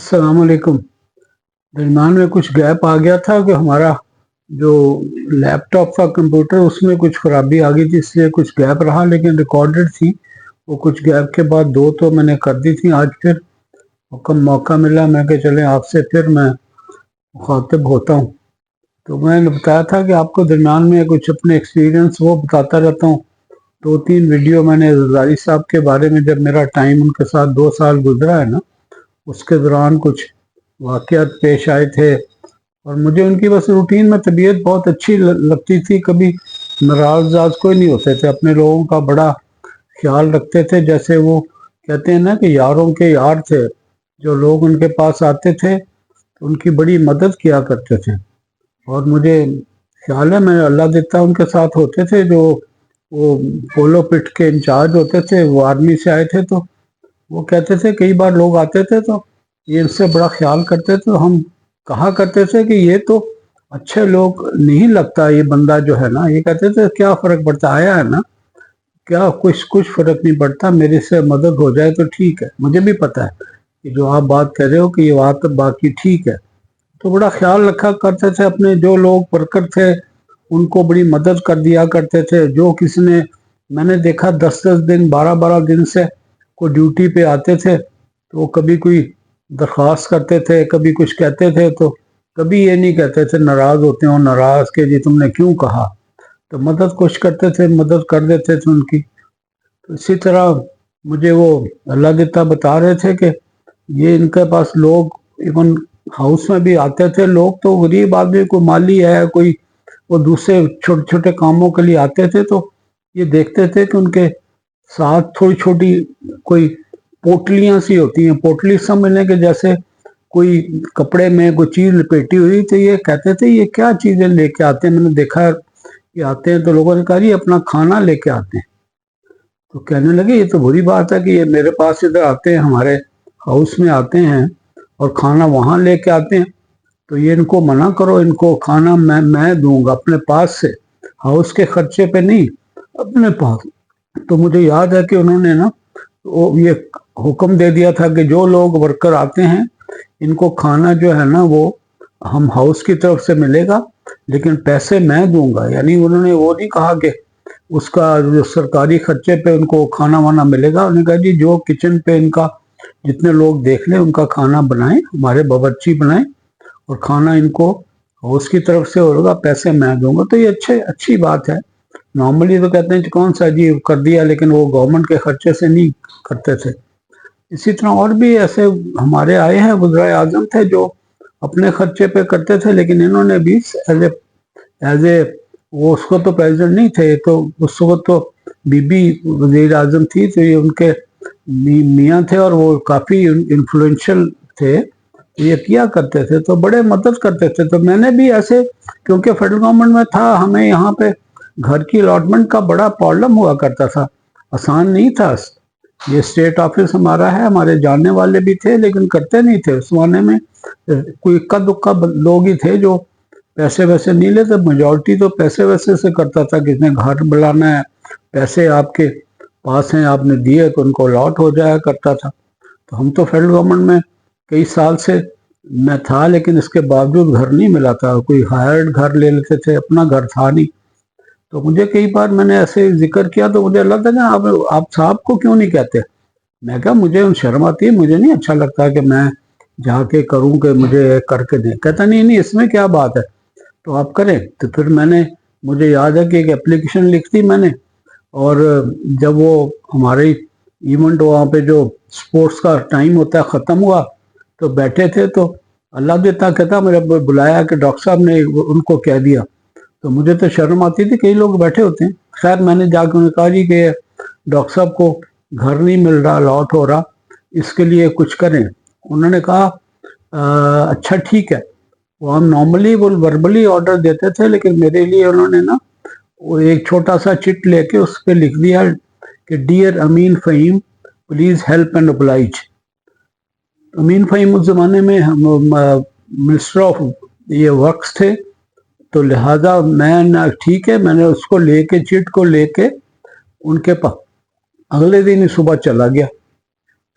अस्सलाम वालेकुम। दरमियान में कुछ गैप आ गया था कि हमारा जो लैपटॉप था कंप्यूटर उसमें कुछ खराबी आ गई थी, इसलिए कुछ गैप रहा, लेकिन रिकॉर्डेड थी वो। कुछ गैप के बाद दो तो मैंने कर दी थी। आज फिर कम मौका मिला, मैं कि चलें आपसे फिर मैं मुखातिब होता हूँ। तो मैंने बताया था कि आपको दरमियान में कुछ अपने एक्सपीरियंस वो बताता रहता हूँ। दो तीन वीडियो मैंने रज़ाई साहब के बारे में, जब मेरा टाइम उनके साथ 2 साल गुजरा है ना, उसके दौरान कुछ वाक़यात पेश आए थे। और मुझे उनकी बस रूटीन में तबीयत बहुत अच्छी लगती थी। कभी नाराज आज कोई नहीं होते थे, अपने लोगों का बड़ा ख्याल रखते थे। जैसे वो कहते हैं ना कि यारों के यार थे, जो लोग उनके पास आते थे तो उनकी बड़ी मदद किया करते थे। और मुझे ख्याल है मैं अल्लाह देता उनके साथ होते थे, जो वो पोलो पिट के इंचार्ज होते थे, वो आर्मी से आए थे। तो वो कहते थे कई बार लोग आते थे तो ये इनसे बड़ा ख्याल करते थे, तो हम कहा करते थे कि ये तो अच्छे लोग नहीं लगता, ये बंदा जो है ना। ये कहते थे क्या फ़र्क पड़ता, आया है ना, क्या कुछ कुछ फ़र्क नहीं पड़ता, मेरे से मदद हो जाए तो ठीक है। मुझे भी पता है कि जो आप बात कर रहे हो कि ये बात बाकी ठीक है। तो बड़ा ख्याल रखा करते थे, अपने जो लोग वर्कर थे उनको बड़ी मदद कर दिया करते थे। जो किसी ने, मैंने देखा 10-10 दिन 12-12 दिन से को ड्यूटी पे आते थे, तो वो कभी कोई दरख्वास्त करते थे, कभी कुछ कहते थे, तो कभी ये नहीं कहते थे नाराज़ होते हो, नाराज़ के जी तुमने क्यों कहा। तो मदद कुछ करते थे, मदद कर देते थे उनकी। तो इसी तरह मुझे वो अल्लाह देता बता रहे थे कि ये इनके पास लोग इवन हाउस में भी आते थे लोग, तो गरीब आदमी, कोई माली है, कोई वो दूसरे छोटे छोटे कामों के लिए आते थे। तो ये देखते थे कि उनके साथ थोड़ी छोटी कोई पोटलियां सी होती हैं, पोटली समझने के जैसे कोई कपड़े में कोई चीज़ लपेटी हुई। तो ये कहते थे ये क्या चीज़ें लेके आते हैं, मैंने देखा कि आते हैं। तो लोगों ने कहा ये अपना खाना लेके आते हैं। तो कहने लगे ये तो बुरी बात है कि ये मेरे पास इधर आते हैं, हमारे हाउस में आते हैं और खाना वहाँ लेके आते हैं। तो ये इनको मना करो, इनको खाना मैं दूंगा अपने पास से, हाउस के खर्चे पे नहीं, अपने पास। तो मुझे याद है कि उन्होंने ना वो ये हुक्म दे दिया था कि जो लोग वर्कर आते हैं इनको खाना जो है ना वो हम हाउस की तरफ से मिलेगा, लेकिन पैसे मैं दूंगा। यानी उन्होंने वो नहीं कहा कि उसका जो सरकारी खर्चे पे उनको खाना वाना मिलेगा। उन्होंने कहा जी जो किचन पे इनका जितने लोग देख लें उनका खाना बनाएं, हमारे बावर्ची बनाएं, और खाना इनको हाउस की तरफ से होगा, पैसे मैं दूंगा। तो ये अच्छी बात है। नॉर्मली तो कहते हैं कि कौन सा जी कर दिया, लेकिन वो गवर्नमेंट के खर्चे से नहीं करते थे। इसी तरह और भी ऐसे हमारे आए हैं, वज़ीर आज़म थे जो अपने खर्चे पे करते थे, लेकिन इन्होंने भी एज ए वो उसको तो प्रेसिडेंट नहीं थे, तो उस वक्त तो बीबी वज़ीर आज़म थी, तो ये उनके मियाँ थे और वो काफ़ी इन्फ्लुएंशियल थे। ये किया करते थे, तो बड़े मदद करते थे। तो मैंने भी ऐसे, क्योंकि फेडरल गवर्नमेंट में था, हमें यहाँ पे घर की अलॉटमेंट का बड़ा प्रॉब्लम हुआ करता था, आसान नहीं था। ये स्टेट ऑफिस हमारा है, हमारे जानने वाले भी थे, लेकिन करते नहीं थे उस जमाने में। कोई इक्का दुक्का लोग ही थे जो पैसे वैसे नहीं लेते, मेजॉरिटी तो पैसे वैसे से करता था। किसने घर बुलाना है, पैसे आपके पास हैं, आपने दिए तो उनको अलॉट हो जाया करता था। तो हम तो फेडरल गवर्नमेंट में कई साल से मैं था, लेकिन इसके बावजूद घर नहीं मिला था। कोई हायर्ड घर ले लेते थे, अपना घर था नहीं। तो मुझे कई बार मैंने ऐसे जिक्र किया तो मुझे लगता है आप साहब को क्यों नहीं कहते। मैं कहा मुझे शर्म आती है, मुझे नहीं अच्छा लगता कि मैं जाके करूं कि मुझे करके दें। कहता नहीं नहीं इसमें क्या बात है, तो आप करें। तो फिर मैंने, मुझे याद है कि एक एप्लीकेशन लिख दी मैंने। और जब वो हमारे इवेंट वहाँ पे जो स्पोर्ट्स का टाइम होता है ख़त्म हुआ, तो बैठे थे, तो अल्लाह देता कहता मेरे बुलाया कि डॉक्टर साहब ने उनको कह दिया। तो मुझे तो शर्म आती थी, कई लोग बैठे होते हैं। खैर मैंने जाकर उन्हें कहा जी कि डॉक्टर साहब को घर नहीं मिल रहा, लॉट हो रहा, इसके लिए कुछ करें। उन्होंने कहा अच्छा ठीक है। वो हम नॉर्मली वो वर्बली ऑर्डर देते थे, लेकिन मेरे लिए उन्होंने ना वो एक छोटा सा चिट लेके उस पर लिख दिया कि dear Amin Fahim please help and oblige. Amin Fahim उस ज़माने में मिनिस्टर ऑफ ये वर्क्स थे, तो लिहाजा मैं ठीक है, मैंने उसको लेके चिट को लेके उनके पास अगले दिन ही सुबह चला गया।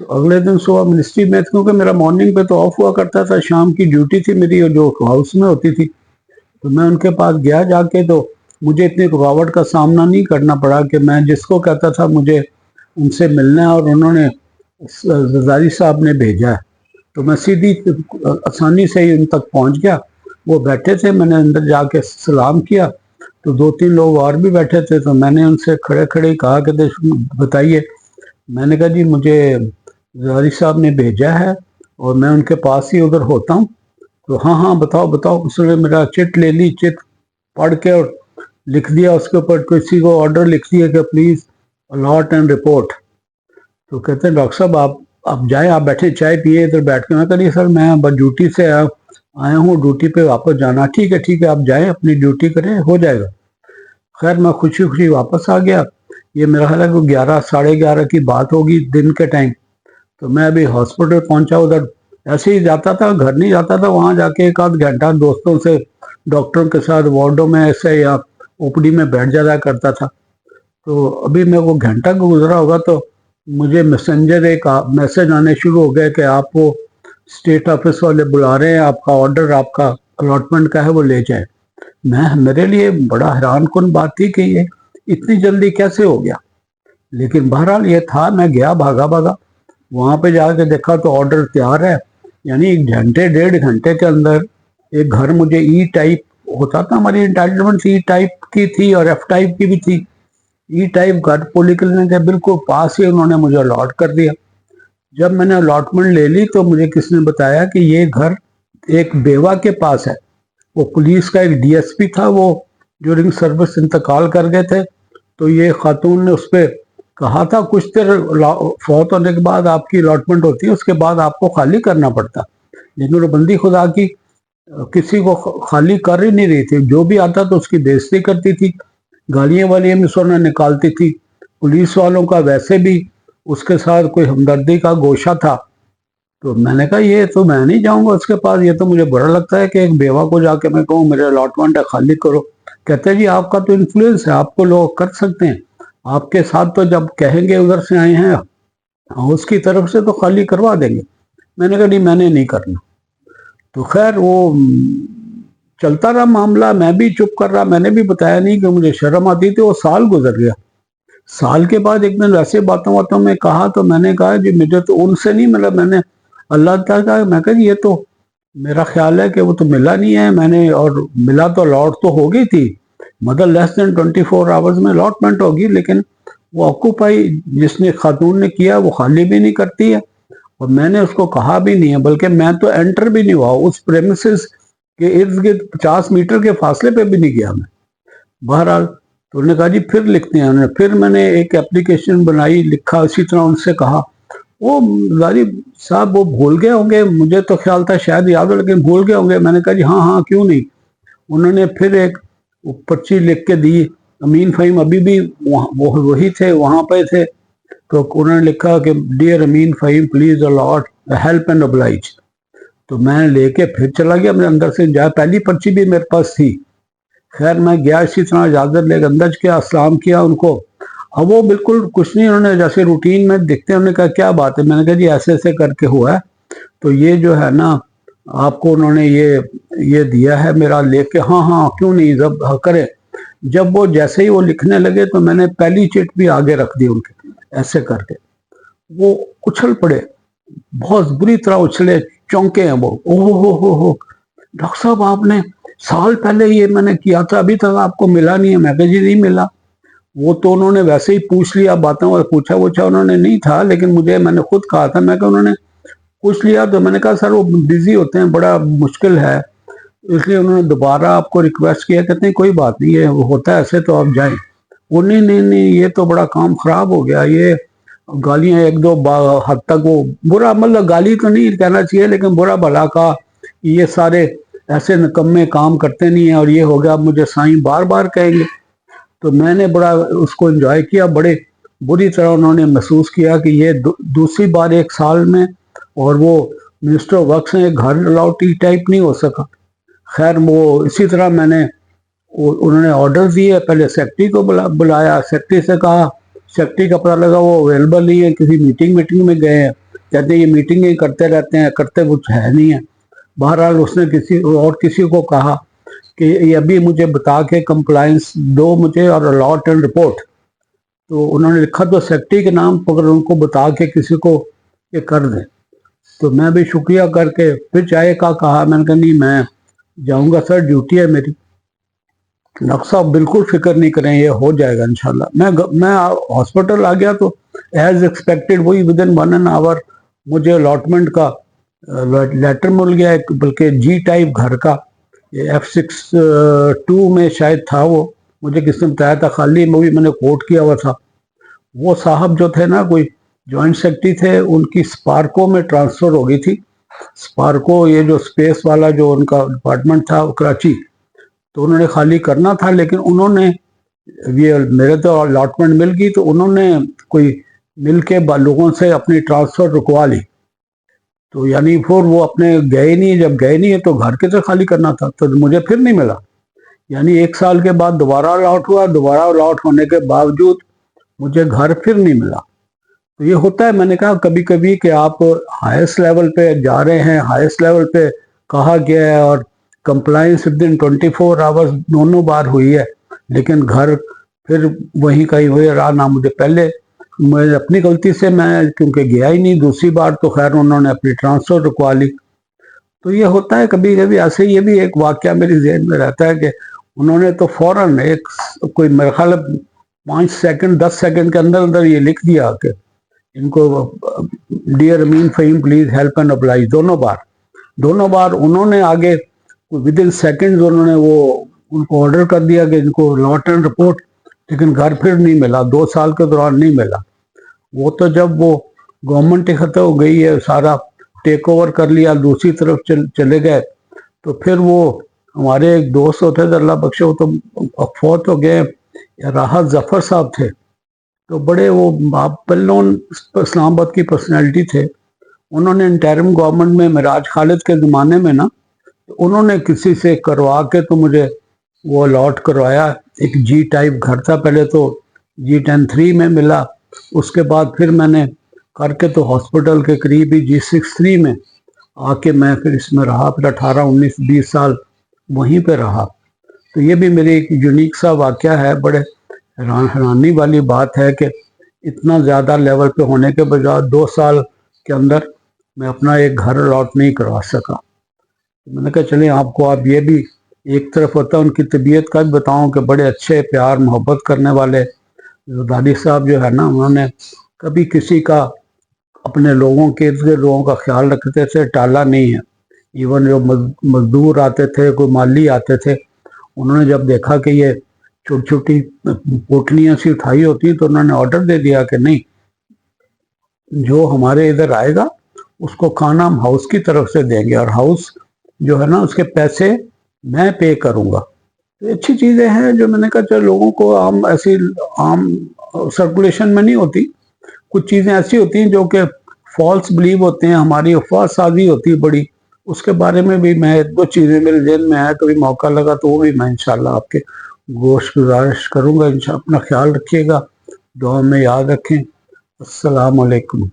تو اگلے دن صبح منسٹری میں، کیونکہ میرا مارننگ پہ تو آف ہوا کرتا تھا، شام کی ڈیوٹی تھی میری اور جو ہاؤس میں ہوتی تھی، تو میں ان کے پاس گیا جا کے، تو مجھے اتنی رکاوٹ کا سامنا نہیں کرنا پڑا کہ میں جس کو کہتا تھا مجھے ان سے ملنا ہے اور انہوں نے زرداری صاحب نے بھیجا ہے، تو میں سیدھی آسانی سے ہی ان تک پہنچ گیا۔ وہ بیٹھے تھے، میں نے اندر جا کے سلام کیا، تو 2-3 لوگ اور بھی بیٹھے تھے، تو میں نے ان سے کھڑے کھڑے کہا کہ بتائیے، میں نے کہا جی مجھے زرداری صاحب نے بھیجا ہے اور میں ان کے پاس ہی ادھر ہوتا ہوں۔ تو ہاں ہاں بتاؤ بتاؤ، اس نے میرا چٹ لے لی، چٹ پڑھ کے اور لکھ دیا اس کے اوپر، کسی کو آرڈر لکھ دیا کہ پلیز الاٹ اینڈ رپورٹ۔ تو کہتے ہیں ڈاکٹر صاحب آپ جائیں، آپ بیٹھے چائے پیے ادھر بیٹھ کے۔ میں کہا نہیں سر، میں بس ڈیوٹی سے آیا ہوں، ڈیوٹی پہ واپس جانا۔ ٹھیک ہے آپ جائیں، اپنی ڈیوٹی کریں، ہو جائے گا۔ خیر میں خوشی خوشی واپس آ گیا۔ یہ میرا خیال ہے کہ 11 ساڑھے 11 کی بات ہوگی دن کے ٹائم۔ تو میں ابھی ہاسپٹل پہنچا، ادھر ایسے ہی جاتا تھا، گھر نہیں جاتا تھا، وہاں جا کے 1-8 گھنٹہ دوستوں سے، ڈاکٹروں کے ساتھ وارڈوں میں ایسے یا او پی ڈی میں بیٹھ جایا کرتا تھا۔ تو ابھی میں وہ گھنٹہ کو گزرا ہوگا تو مجھے میسنجر ایک میسج آنے شروع ہو گئے کہ آپ کو اسٹیٹ آفس والے بلا رہے ہیں، آپ کا آرڈر، آپ کا الاٹمنٹ کا ہے، وہ لے جائیں۔ میرے لیے بڑا حیران کن بات تھی کہ یہ اتنی جلدی کیسے ہو گیا، لیکن بہرحال یہ تھا۔ میں گیا بھاگا وہاں پہ جا کے دیکھا تو آرڈر تیار ہے، یعنی 1-1.5 گھنٹے کے اندر ایک گھر مجھے ای ٹائپ ہوتا تھا، ہماری انٹائٹلمنٹ ای ٹائپ کی تھی اور ایف ٹائپ کی بھی تھی۔ ای ٹائپ گھر پولی کلینک کے بالکل پاس ہی انہوں نے مجھے الاٹ کر دیا۔ جب میں نے الاٹمنٹ لے لی تو مجھے کس نے بتایا کہ یہ گھر ایک بیوہ کے پاس ہے۔ وہ پولیس کا ایک ڈی ایس پی تھا، وہ ڈیورنگ سروس انتقال کر گئے تھے، تو یہ خاتون نے اس پہ کہا تھا کچھ دیر فوت ہونے کے بعد آپ کی الاٹمنٹ ہوتی ہے، اس کے بعد آپ کو خالی کرنا پڑتا، لیکن وہ بندی خدا کی کسی کو خالی کر ہی نہیں رہی تھی۔ جو بھی آتا تو اس کی بے عزتی کرتی تھی، گالیاں والیاں بھی سونا نکالتی تھی۔ پولیس والوں کا ویسے بھی اس کے ساتھ کوئی ہمدردی کا گوشہ تھا۔ تو میں نے کہا یہ تو میں نہیں جاؤں گا اس کے پاس، یہ تو مجھے برا لگتا ہے کہ ایک بیوہ کو جا کے میں کہوں میرے الاٹمنٹ ہے خالی کرو۔ کہتے ہیں جی آپ کا تو انفلوئنس ہے، آپ کو لوگ کر سکتے ہیں، آپ کے ساتھ تو جب کہیں گے ادھر سے آئے ہیں اس کی طرف سے تو خالی کروا دیں گے۔ میں نے کہا نہیں، میں نے نہیں کرنا۔ تو خیر وہ چلتا رہا معاملہ، میں بھی چپ کر رہا، میں نے بھی بتایا نہیں کہ مجھے شرم آتی تھی۔ وہ سال گزر گیا۔ سال کے بعد ایک دن ویسے باتوں میں کہا، تو میں نے کہا جی مجھے تو ان سے نہیں ملا، میں نے اللہ تعالیٰ کا، میں کہا یہ تو میرا خیال ہے کہ وہ تو ملا نہیں ہے، میں نے، اور ملا تو الاٹ تو ہو گئی تھی، مگر لیس دین 24 آورز میں الاٹمنٹ ہوگی، لیکن وہ آکوپائی جس نے خاتون نے کیا وہ خالی بھی نہیں کرتی ہے، اور میں نے اس کو کہا بھی نہیں ہے، بلکہ میں تو انٹر بھی نہیں ہوا اس پریمیسز کے ارد گرد 50 میٹر کے فاصلے پہ بھی نہیں گیا میں۔ بہرحال تو انہوں نے کہا جی پھر لکھتے ہیں، پھر میں نے ایک اپلیکیشن بنائی، لکھا، اسی طرح ان سے کہا۔ وہ زاری صاحب وہ بھول گئے ہوں گے، مجھے تو خیال تھا شاید یاد ہو، لیکن بھول گئے ہوں گے۔ میں نے کہا جی ہاں کیوں نہیں۔ انہوں نے پھر ایک پرچی لکھ کے دی، امین فہیم ابھی بھی وہی تھے، وہاں پہ تھے، تو انہوں نے لکھا کہ dear Amin Fahim please a lot help and oblige. تو میں لے کے پھر چلا گیا، میں اندر سے جا، پہلی پرچی بھی میرے پاس تھی۔ خیر میں گیا، اسی طرح اجازت لے کے اندر کیا، السلام کیا ان کو۔ اب وہ بالکل کچھ نہیں، انہوں نے جیسے روٹین میں دکھتے ہیں، انہوں نے کہا کیا بات ہے؟ میں نے کہا جی ایسے ایسے کر کے ہوا ہے، تو یہ جو ہے نا آپ کو انہوں نے یہ دیا ہے میرا، لے کے ہاں کیوں نہیں جب کرے۔ جب وہ جیسے ہی وہ لکھنے لگے تو میں نے پہلی چٹ بھی آگے رکھ دی ان کے، ایسے کر کے وہ اچھل پڑے، بہت بری طرح اچھلے، چونکے ہیں وہ، ہو ڈاکٹر صاحب آپ نے سال پہلے یہ میں نے کیا تھا، ابھی تک آپ کو ملا نہیں ہے؟ میں کہا جی نہیں ملا۔ وہ تو انہوں نے ویسے ہی پوچھ لیا، باتوں اور پوچھا انہوں نے نہیں تھا، لیکن میں نے خود کہا تھا، میں کہا انہوں نے پوچھ لیا، تو میں نے کہا سر وہ بزی ہوتے ہیں، بڑا مشکل ہے، اس لیے انہوں نے دوبارہ آپ کو ریکویسٹ کیا۔ کہتے ہیں کوئی بات نہیں ہے، وہ ہوتا ہے ایسے، تو آپ جائیں۔ وہ نہیں یہ تو بڑا کام خراب ہو گیا، یہ گالیاں 1-2 حد تک، وہ برا، مطلب گالی تو نہیں کہنا چاہیے لیکن برا بھلا کا، یہ سارے ایسے نکمے کام کرتے نہیں ہیں، اور یہ ہو گیا، اب مجھے سائیں بار بار کہیں گے۔ تو میں نے بڑا اس کو انجوائے کیا، بڑے بری طرح انہوں نے محسوس کیا کہ یہ دوسری بار 1 سال میں، اور وہ منسٹر آف ورکس نے گھر الاٹ ای ٹائپ نہیں ہو سکا۔ خیر وہ اسی طرح میں نے، انہوں نے آرڈر دیے، پہلے سیکرٹری کو بلایا، سیکرٹری سے کہا، سیکرٹری کا پتہ لگا وہ اویلیبل نہیں ہے، کسی میٹنگ میں گئے ہیں۔ कहते हैं ये मीटिंगें करते रहते हैं, करते कुछ है नहीं है। बहरहाल उसने किसी को कहा कि ये अभी मुझे बता के कंप्लायंस दो मुझे और अलॉट एंड रिपोर्ट। तो उन्होंने लिखा तो सेक्रेटरी के नाम पर, उनको बता के किसी को ये कर दें। तो मैं भी शुक्रिया करके फिर चाय का कहा, मैंने कहा नहीं मैं जाऊंगा सर, ड्यूटी है मेरी। डॉक्टर साहब बिल्कुल फिक्र नहीं करें, ये हो जाएगा इंशाल्लाह। मैं हॉस्पिटल आ गया तो एज एक्सपेक्टेड वही विद इन 1 आवर मुझे अलॉटमेंट का लेटर मिल गया, एक बल्कि जी टाइप घर का, ये F62 में शायद था वो, मुझे किसने बताया था, खाली मूवी मैंने कोट किया हुआ था। वो साहब जो थे ना, कोई जॉइंट सेक्रेटरी थे, उनकी स्पार्को में ट्रांसफ़र हो गई थी। स्पार्को ये जो स्पेस वाला जो उनका डिपार्टमेंट था कराची, तो उन्होंने खाली करना था, लेकिन उन्होंने ये मेरे तो अलॉटमेंट मिल गई, तो उन्होंने कोई मिल के लोगों से अपनी ट्रांसफ़र रुकवा ली। तो यानी फिर वो अपने गए नहीं, जब गए नहीं है तो घर के से खाली करना था, तो मुझे फिर नहीं मिला। यानी 1 साल के बाद दोबारा अलॉट हुआ, दोबारा अलॉट होने के बावजूद मुझे घर फिर नहीं मिला। तो ये होता है, मैंने कहा कभी कभी कि आप हाईएस्ट लेवल पे जा रहे हैं, हाईएस्ट लेवल पे कहा गया है और कंप्लाइंस विद इन 24 आवर्स दोनों बार हुई है, लेकिन घर फिर वहीं कहीं हुए रहा ना। मुझे पहले मैं अपनी गलती से मैं क्योंकि गया ही नहीं, दूसरी बार तो खैर उन्होंने अपनी ट्रांसफ़र रुकवा ली। तो ये होता है कभी कभी ऐसे। ये भी एक वाकया मेरे जहन में रहता है कि उन्होंने तो फौरन एक कोई मेरे ख्याल 5 सेकंड 10 सेकंड के अंदर अंदर ये लिख दिया कि इनको dear Amin Fahim please help and apply. दोनों बार उन्होंने आगे विद इन सेकेंड्स उन्होंने वो उनको ऑर्डर कर दिया कि इनको अलॉट एंड रिपोर्ट, लेकिन घर फिर नहीं मिला, 2 साल के दौरान नहीं मिला। वो तो जब वो गवर्नमेंट खत्म हो गई है, सारा टेक ओवर कर लिया, दूसरी तरफ चले गए, तो फिर वो हमारे एक दोस्त होते थे अल्लाह बख्शे, वो तो फौत हो गए, राहत जफर साहब थे। तो बड़े वो वेल नोन इस्लामाबाद की पर्सनैलिटी थे। उन्होंने इंटरिम गवर्नमेंट में मिराज खालिद के ज़माने में ना, तो उन्होंने किसी से करवा के तो मुझे वो अलॉट करवाया। एक जी टाइप घर था, पहले तो G10-3 में मिला, उसके बाद फिर मैंने करके तो हॉस्पिटल के करीब ही G63 में आके मैं फिर इसमें रहा, फिर 18-19-20 साल वहीं पे रहा। तो ये भी मेरी एक यूनिक सा वाक़या है। बड़े हैरानी वाली बात है कि इतना ज़्यादा लेवल पे होने के बजाय 2 साल के अंदर मैं अपना एक घर अलॉट नहीं करवा सका। मैंने कहा चलिए आपको आप ये भी एक तरफ होता है, उनकी तबीयत का भी बताऊं कि बड़े अच्छे प्यार मोहब्बत करने वाले दादी साहब जो है ना, उन्होंने कभी किसी का अपने लोगों के लोगों का ख्याल रखते थे, टाला नहीं है। इवन जो मजदूर आते थे, कोई माली आते थे, उन्होंने जब देखा कि ये छोटी छोटी पोटलियाँ सी उठाई होती, तो उन्होंने ऑर्डर दे दिया कि नहीं, जो हमारे इधर आएगा उसको खाना हम हाउस की तरफ से देंगे, और हाउस जो है ना उसके पैसे मैं पे करूँगा। तो अच्छी चीज़ें हैं जो मैंने कहा चलो लोगों को आम सर्कुलेशन में नहीं होती। कुछ चीज़ें ऐसी होती हैं जो कि फॉल्स बिलीव होते हैं, हमारी अफवाह साजी होती है बड़ी, उसके बारे में भी मैं 2 चीज़ें मेरे जहन में आया, कभी मौका लगा तो वो भी मैं इंशाल्लाह आपके गोश गुजारिश करूँगा। अपना ख्याल रखिएगा, दुआ में याद रखें। अस्सलाम वालेकुम।